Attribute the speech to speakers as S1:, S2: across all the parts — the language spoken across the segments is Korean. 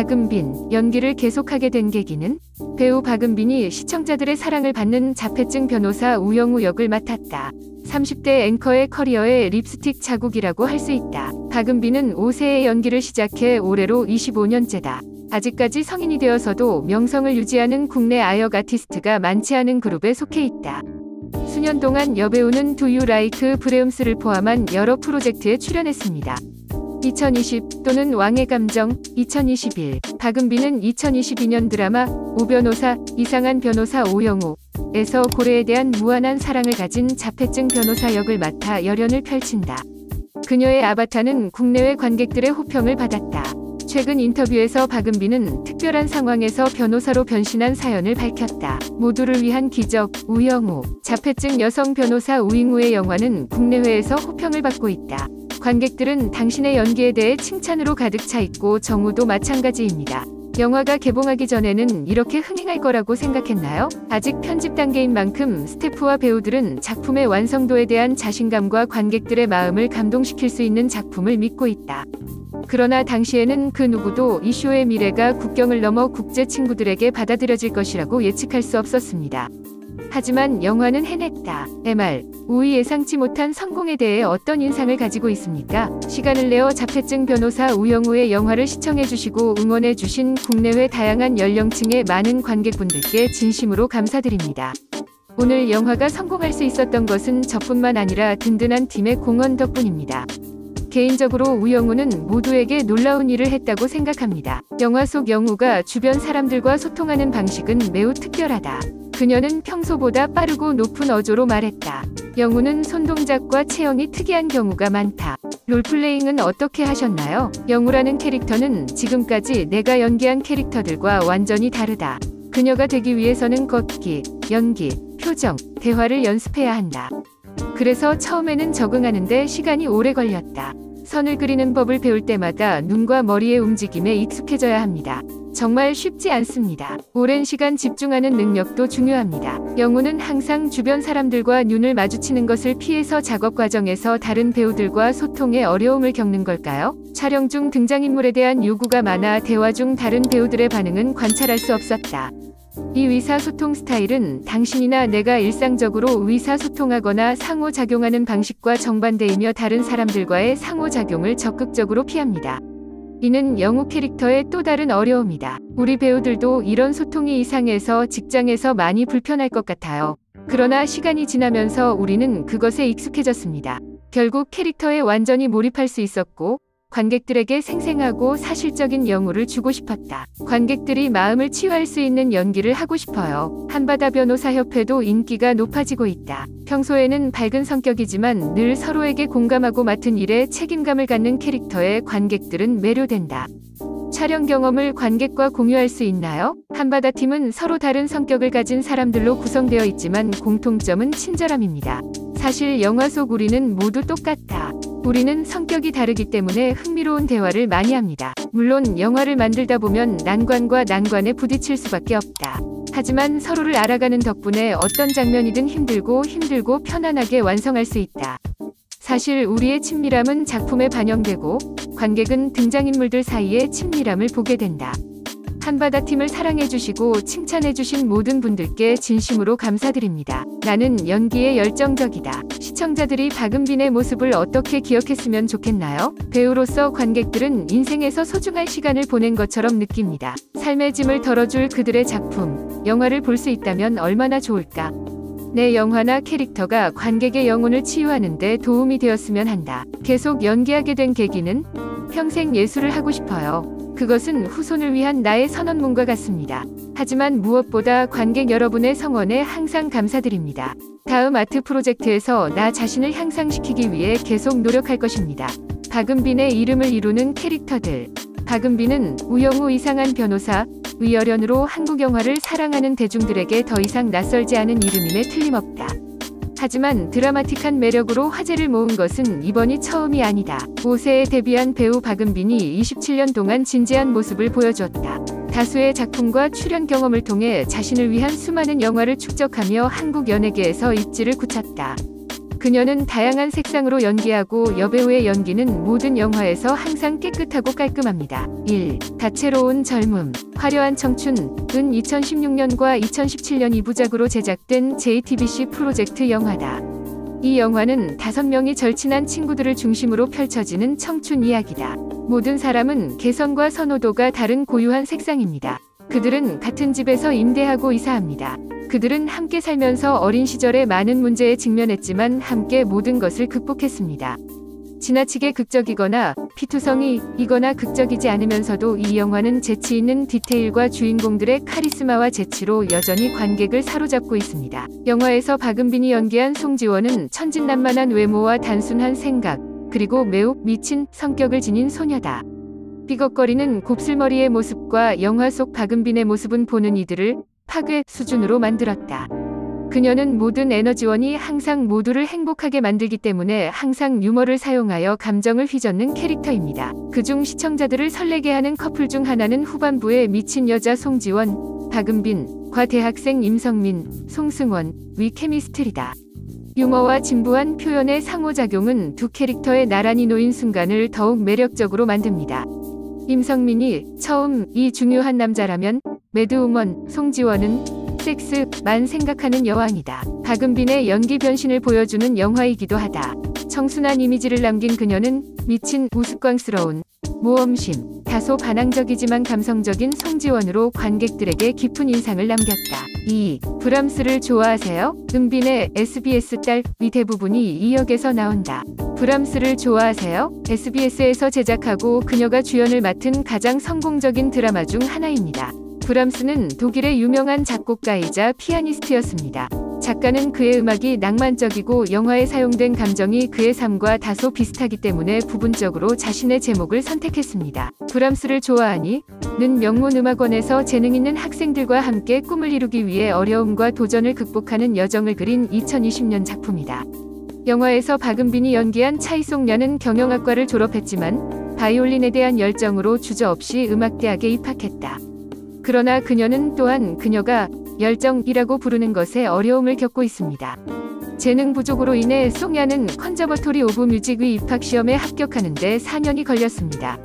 S1: 박은빈, 연기를 계속하게 된 계기는 배우 박은빈이 시청자들의 사랑을 받는 자폐증 변호사 우영우 역을 맡았다. 30대 앵커의 커리어의 립스틱 자국이라고 할 수 있다. 박은빈은 5세에 연기를 시작해 올해로 25년째다. 아직까지 성인이 되어서도 명성을 유지하는 국내 아역 아티스트가 많지 않은 그룹에 속해 있다. 수년 동안 여배우는 Do You Like 브레움스를 포함한 여러 프로젝트에 출연했습니다. 2020 또는 왕의 감정, 2021 박은빈은 2022년 드라마 오변호사, 이상한 변호사 오영우에서 고래에 대한 무한한 사랑을 가진 자폐증 변호사 역을 맡아 열연을 펼친다. 그녀의 아바타는 국내외 관객들의 호평을 받았다. 최근 인터뷰에서 박은빈은 특별한 상황에서 변호사로 변신한 사연을 밝혔다. 모두를 위한 기적, 우영우. 자폐증 여성 변호사 우잉우의 영화는 국내외에서 호평을 받고 있다. 관객들은 당신의 연기에 대해 칭찬으로 가득 차 있고 정우도 마찬가지입니다. 영화가 개봉하기 전에는 이렇게 흥행할 거라고 생각했나요? 아직 편집 단계인 만큼 스태프와 배우들은 작품의 완성도에 대한 자신감과 관객들의 마음을 감동시킬 수 있는 작품을 믿고 있다. 그러나 당시에는 그 누구도 이 쇼의 미래가 국경을 넘어 국제 친구들에게 받아들여질 것이라고 예측할 수 없었습니다. 하지만 영화는 해냈다. MR, 우이 예상치 못한 성공에 대해 어떤 인상을 가지고 있습니까? 시간을 내어 자폐증 변호사 우영우의 영화를 시청해주시고 응원해주신 국내외 다양한 연령층의 많은 관객분들께 진심으로 감사드립니다. 오늘 영화가 성공할 수 있었던 것은 저뿐만 아니라 든든한 팀의 공헌 덕분입니다. 개인적으로 우영우는 모두에게 놀라운 일을 했다고 생각합니다. 영화 속 영우가 주변 사람들과 소통하는 방식은 매우 특별하다. 그녀는 평소보다 빠르고 높은 어조로 말했다. 영우는 손동작과 체형이 특이한 경우가 많다. 롤플레잉은 어떻게 하셨나요? 영우라는 캐릭터는 지금까지 내가 연기한 캐릭터들과 완전히 다르다. 그녀가 되기 위해서는 걷기, 연기, 표정, 대화를 연습해야 한다. 그래서 처음에는 적응하는데 시간이 오래 걸렸다. 선을 그리는 법을 배울 때마다 눈과 머리의 움직임에 익숙해져야 합니다. 정말 쉽지 않습니다. 오랜 시간 집중하는 능력도 중요합니다. 영우는 항상 주변 사람들과 눈을 마주치는 것을 피해서 작업 과정에서 다른 배우들과 소통에 어려움을 겪는 걸까요? 촬영 중 등장인물에 대한 요구가 많아 대화 중 다른 배우들의 반응은 관찰할 수 없었다. 이 의사소통 스타일은 당신이나 내가 일상적으로 의사소통하거나 상호작용하는 방식과 정반대이며 다른 사람들과의 상호작용을 적극적으로 피합니다. 이는 영우 캐릭터의 또 다른 어려움이다. 우리 배우들도 이런 소통이 이상해서 직장에서 많이 불편할 것 같아요. 그러나 시간이 지나면서 우리는 그것에 익숙해졌습니다. 결국 캐릭터에 완전히 몰입할 수 있었고 관객들에게 생생하고 사실적인 영우를 주고 싶었다. 관객들이 마음을 치유할 수 있는 연기를 하고 싶어요. 한바다 변호사 협회도 인기가 높아지고 있다. 평소에는 밝은 성격이지만 늘 서로에게 공감하고 맡은 일에 책임감을 갖는 캐릭터에 관객들은 매료된다. 촬영 경험을 관객과 공유할 수 있나요? 한바다 팀은 서로 다른 성격을 가진 사람들로 구성되어 있지만 공통점은 친절함입니다. 사실 영화 속 우리는 모두 똑같다. 우리는 성격이 다르기 때문에 흥미로운 대화를 많이 합니다. 물론 영화를 만들다 보면 난관과 난관에 부딪힐 수밖에 없다. 하지만 서로를 알아가는 덕분에 어떤 장면이든 힘들고 편안하게 완성할 수 있다. 사실 우리의 친밀함은 작품에 반영되고 관객은 등장인물들 사이의 친밀함을 보게 된다. 한바다 팀을 사랑해주시고 칭찬해주신 모든 분들께 진심으로 감사드립니다. 나는 연기에 열정적이다. 시청자들이 박은빈의 모습을 어떻게 기억했으면 좋겠나요? 배우로서 관객들은 인생에서 소중한 시간을 보낸 것처럼 느낍니다. 삶의 짐을 덜어줄 그들의 작품, 영화를 볼 수 있다면 얼마나 좋을까? 내 영화나 캐릭터가 관객의 영혼을 치유하는 데 도움이 되었으면 한다. 계속 연기하게 된 계기는 평생 예술을 하고 싶어요. 그것은 후손을 위한 나의 선언문과 같습니다. 하지만 무엇보다 관객 여러분의 성원에 항상 감사드립니다. 다음 아트 프로젝트에서 나 자신을 향상시키기 위해 계속 노력할 것입니다. 박은빈의 이름을 이루는 캐릭터들. 박은빈은 우영우 이상한 변호사, 의열연으로 한국 영화를 사랑하는 대중들에게 더 이상 낯설지 않은 이름임에 틀림없다. 하지만 드라마틱한 매력으로 화제를 모은 것은 이번이 처음이 아니다. 5세에 데뷔한 배우 박은빈이 27년 동안 진지한 모습을 보여주었다. 다수의 작품과 출연 경험을 통해 자신을 위한 수많은 영화를 축적하며 한국 연예계에서 입지를 굳혔다. 그녀는 다양한 색상으로 연기하고 여배우의 연기는 모든 영화에서 항상 깨끗하고 깔끔합니다. 1. 다채로운 젊음, 화려한 청춘은 2016년과 2017년 2부작으로 제작된 JTBC 프로젝트 영화다. 이 영화는 5명의 절친한 친구들을 중심으로 펼쳐지는 청춘 이야기다. 모든 사람은 개성과 선호도가 다른 고유한 색상입니다. 그들은 같은 집에서 임대하고 이사합니다. 그들은 함께 살면서 어린 시절에 많은 문제에 직면했지만 함께 모든 것을 극복했습니다. 지나치게 극적이거나 피투성이이거나 극적이지 않으면서도 이 영화는 재치 있는 디테일과 주인공들의 카리스마와 재치로 여전히 관객을 사로잡고 있습니다. 영화에서 박은빈이 연기한 송지원은 천진난만한 외모와 단순한 생각, 그리고 매우 미친 성격을 지닌 소녀다. 삐걱거리는 곱슬머리의 모습과 영화 속 박은빈의 모습은 보는 이들을 파괴 수준으로 만들었다. 그녀는 모든 에너지원이 항상 모두를 행복하게 만들기 때문에 항상 유머를 사용하여 감정을 휘젓는 캐릭터입니다. 그중 시청자들을 설레게 하는 커플 중 하나는 후반부의 미친 여자 송지원, 박은빈과 대학생 임성민, 송승원, 위 케미스트리다. 유머와 진부한 표현의 상호작용은 두 캐릭터의 나란히 놓인 순간을 더욱 매력적으로 만듭니다. 임성민이 처음 이 중요한 남자라면 매드우먼, 송지원은 섹스만 생각하는 여왕이다. 박은빈의 연기 변신을 보여주는 영화이기도 하다. 청순한 이미지를 남긴 그녀는 미친 우스꽝스러운 모험심, 다소 반항적이지만 감성적인 송지원으로 관객들에게 깊은 인상을 남겼다. 2. 브람스를 좋아하세요? 은빈의 SBS 딸이 대부분이 이 역에서 나온다. 브람스를 좋아하세요? SBS에서 제작하고 그녀가 주연을 맡은 가장 성공적인 드라마 중 하나입니다. 브람스는 독일의 유명한 작곡가이자 피아니스트였습니다. 작가는 그의 음악이 낭만적이고 영화에 사용된 감정이 그의 삶과 다소 비슷하기 때문에 부분적으로 자신의 제목을 선택했습니다. 브람스를 좋아하니? 는 명문음악원에서 재능 있는 학생들과 함께 꿈을 이루기 위해 어려움과 도전을 극복하는 여정을 그린 2020년 작품이다. 영화에서 박은빈이 연기한 차이송년은 경영학과를 졸업했지만 바이올린에 대한 열정으로 주저없이 음악대학에 입학했다. 그러나 그녀는 또한 그녀가 열정이라고 부르는 것에 어려움을 겪고 있습니다. 재능 부족으로 인해 송야는 컨저버토리 오브 뮤직의 입학시험에 합격하는데 4년이 걸렸습니다.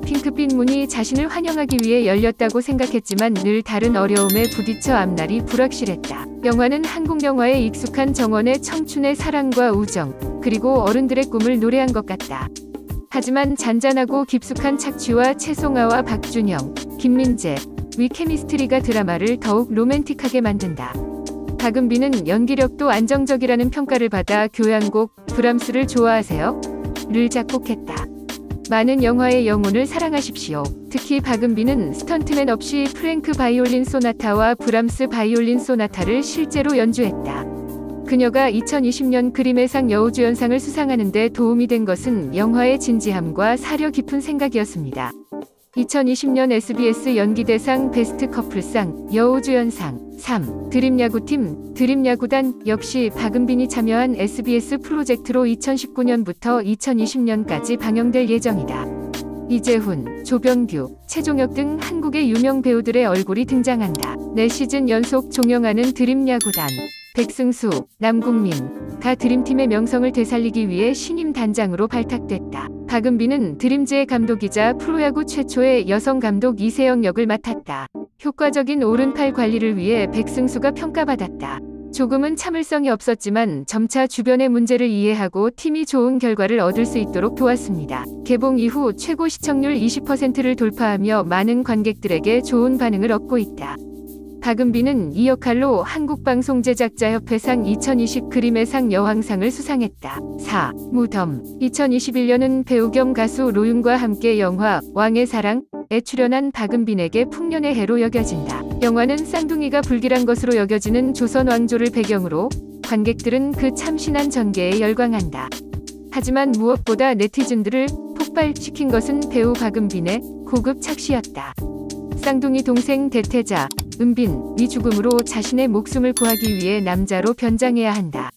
S1: 핑크빛 문이 자신을 환영하기 위해 열렸다고 생각했지만 늘 다른 어려움에 부딪혀 앞날이 불확실했다. 영화는 한국 영화에 익숙한 정원의 청춘의 사랑과 우정, 그리고 어른들의 꿈을 노래한 것 같다. 하지만 잔잔하고 깊숙한 착취와 채송아와 박준영, 김민재, 위 케미스트리가 드라마를 더욱 로맨틱하게 만든다. 박은빈은 연기력도 안정적이라는 평가를 받아 교향곡 브람스를 좋아하세요? 를 작곡했다. 많은 영화의 영혼을 사랑하십시오. 특히 박은빈은 스턴트맨 없이 프랭크 바이올린 소나타와 브람스 바이올린 소나타를 실제로 연주했다. 그녀가 2020년 그림의 상 여우주연상을 수상하는 데 도움이 된 것은 영화의 진지함과 사려 깊은 생각이었습니다. 2020년 SBS 연기대상 베스트 커플상, 여우주연상, 3. 드림야구팀, 드림야구단 역시 박은빈이 참여한 SBS 프로젝트로 2019년부터 2020년까지 방영될 예정이다. 이재훈, 조병규, 최종혁 등 한국의 유명 배우들의 얼굴이 등장한다. 4시즌 연속 종영하는 드림야구단. 백승수, 남궁민가 드림팀의 명성을 되살리기 위해 신임 단장으로 발탁됐다. 박은빈은 드림즈의 감독이자 프로야구 최초의 여성 감독 이세영 역을 맡았다. 효과적인 오른팔 관리를 위해 백승수가 평가받았다. 조금은 참을성이 없었지만 점차 주변의 문제를 이해하고 팀이 좋은 결과를 얻을 수 있도록 도왔습니다. 개봉 이후 최고 시청률 20%를 돌파하며 많은 관객들에게 좋은 반응을 얻고 있다. 박은빈은 이 역할로 한국방송제작자협회상 2020 그림의 상 여왕상을 수상했다. 4. 무덤. 2021년은 배우 겸 가수 로윤과 함께 영화 왕의 사랑에 출연한 박은빈에게 풍년의 해로 여겨진다. 영화는 쌍둥이가 불길한 것으로 여겨지는 조선 왕조를 배경으로 관객들은 그 참신한 전개에 열광한다. 하지만 무엇보다 네티즌들을 폭발시킨 것은 배우 박은빈의 고급 착시였다. 쌍둥이 동생 대태자 은빈이 죽음으로 자신의 목숨을 구하기 위해 남자로 변장해야 한다.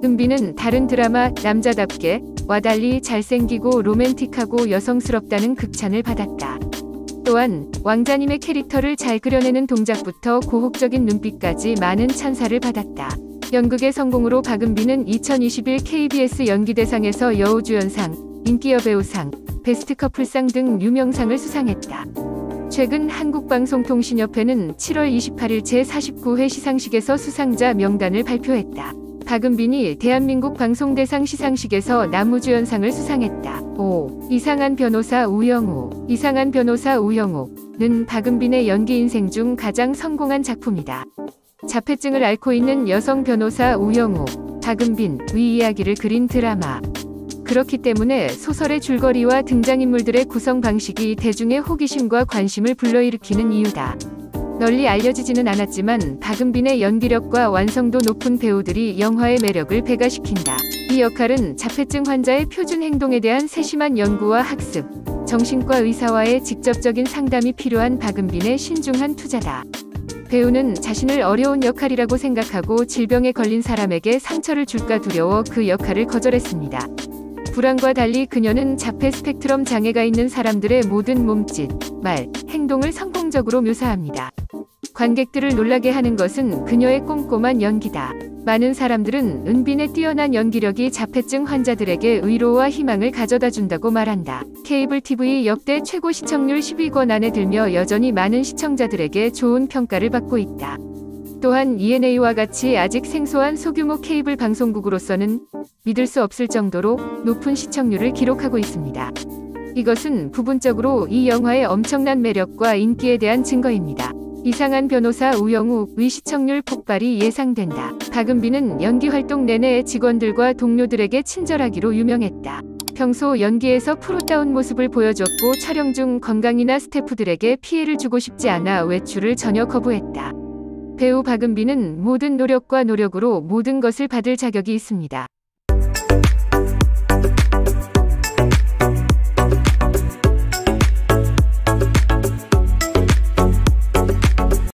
S1: 은빈은 다른 드라마 남자답게 와 달리 잘생기고 로맨틱하고 여성스럽다는 극찬을 받았다. 또한 왕자님의 캐릭터를 잘 그려내는 동작부터 고혹적인 눈빛까지 많은 찬사를 받았다. 연극의 성공으로 박은빈은 2021 KBS 연기대상에서 여우주연상, 인기여배우상, 베스트 커플상 등 유명상을 수상했다. 최근 한국방송통신협회는 7월 28일 제49회 시상식에서 수상자 명단을 발표했다. 박은빈이 대한민국 방송대상 시상식에서 남우주연상을 수상했다. 5. 이상한 변호사 우영우. 이상한 변호사 우영우는 박은빈의 연기 인생 중 가장 성공한 작품이다. 자폐증을 앓고 있는 여성 변호사 우영우, 박은빈의 이야기를 그린 드라마. 그렇기 때문에 소설의 줄거리와 등장인물들의 구성 방식이 대중의 호기심과 관심을 불러일으키는 이유다. 널리 알려지지는 않았지만 박은빈의 연기력과 완성도 높은 배우들이 영화의 매력을 배가시킨다. 이 역할은 자폐증 환자의 표준 행동에 대한 세심한 연구와 학습, 정신과 의사와의 직접적인 상담이 필요한 박은빈의 신중한 투자다. 배우는 자신을 어려운 역할이라고 생각하고 질병에 걸린 사람에게 상처를 줄까 두려워 그 역할을 거절했습니다. 불안과 달리 그녀는 자폐 스펙트럼 장애가 있는 사람들의 모든 몸짓, 말, 행동을 성공적으로 묘사합니다. 관객들을 놀라게 하는 것은 그녀의 꼼꼼한 연기다. 많은 사람들은 은빈의 뛰어난 연기력이 자폐증 환자들에게 위로와 희망을 가져다 준다고 말한다. 케이블 TV 역대 최고 시청률 10위권 안에 들며 여전히 많은 시청자들에게 좋은 평가를 받고 있다. 또한 ENA와 같이 아직 생소한 소규모 케이블 방송국으로서는 믿을 수 없을 정도로 높은 시청률을 기록하고 있습니다. 이것은 부분적으로 이 영화의 엄청난 매력과 인기에 대한 증거입니다. 이상한 변호사 우영우의 시청률 폭발이 예상된다. 박은빈은 연기 활동 내내 직원들과 동료들에게 친절하기로 유명했다. 평소 연기에서 프로다운 모습을 보여줬고 촬영 중 건강이나 스태프들에게 피해를 주고 싶지 않아 외출을 전혀 거부했다. 배우 박은빈은 모든 노력과 노력으로 모든 것을 받을 자격이 있습니다.